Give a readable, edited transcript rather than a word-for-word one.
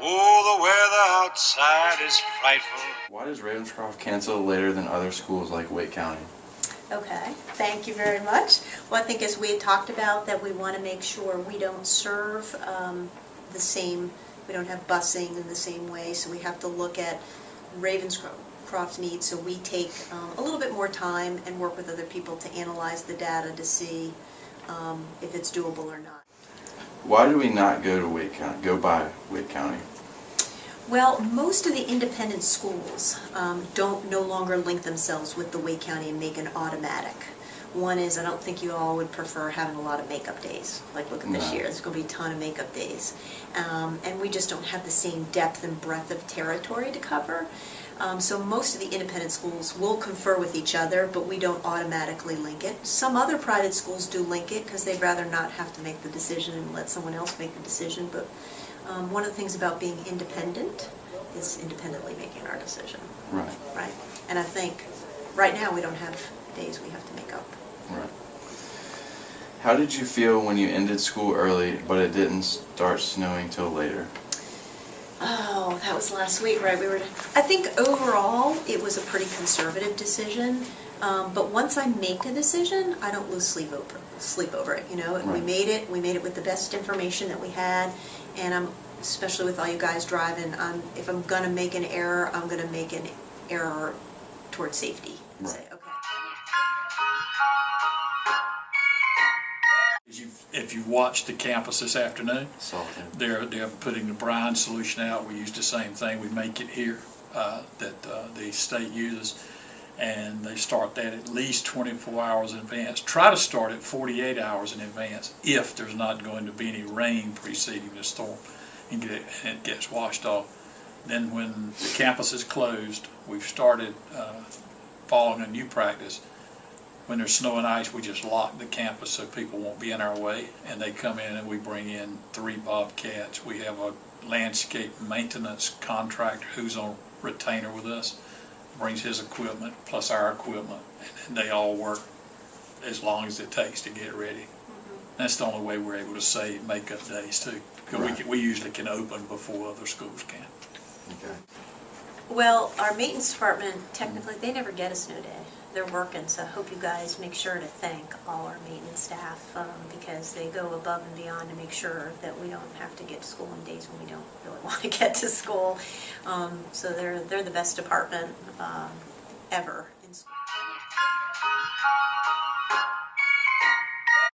Oh, the weather outside is frightful. Why does Ravenscroft cancel later than other schools like Wake County? Okay, thank you very much. Well, I think as we had talked about, that we want to make sure we don't serve the same, we don't have busing in the same way, so we have to look at Ravenscroft's needs, so we take a little bit more time and work with other people to analyze the data to see if it's doable or not. Why do we not go by Wake County? Well, most of the independent schools don't no longer link themselves with the Wake County and make an automatic. One is, I don't think you all would prefer having a lot of makeup days. Like, look at this year, there's going to be a ton of makeup days. And we just don't have the same depth and breadth of territory to cover. So most of the independent schools will confer with each other, but we don't automatically link it. Some other private schools do link it because they'd rather not have to make the decision and let someone else make the decision. But one of the things about being independent is independently making our decision. Right. Right. And I think right now we don't have days we have to make up. Right. How did you feel when you ended school early, but it didn't start snowing till later? Oh, that was last week, right? I think overall it was a pretty conservative decision. But once I make a decision, I don't lose sleep over it. You know, Right. We made it with the best information that we had, and especially with all you guys driving, if I'm gonna make an error, I'm gonna make an error towards safety. Right. Say, okay. If you watched the campus this afternoon, They're they're putting the brine solution out. We use the same thing. We make it here that the state uses, and they start that at least 24 hours in advance. Try to start it 48 hours in advance if there's not going to be any rain preceding the storm, and it gets washed off. Then when the campus is closed, we've started following a new practice. When there's snow and ice, we just lock the campus so people won't be in our way, and they come in and we bring in 3 bobcats. We have a landscape maintenance contractor who's on retainer with us, brings his equipment plus our equipment, and they all work as long as it takes to get ready. That's the only way we're able to save makeup days too, because Right. we usually can open before other schools can. Okay. Well, our maintenance department, technically, they never get a snow day. They're working, so I hope you guys make sure to thank all our maintenance staff because they go above and beyond to make sure that we don't have to get to school on days when we don't really want to get to school. So they're the best department ever.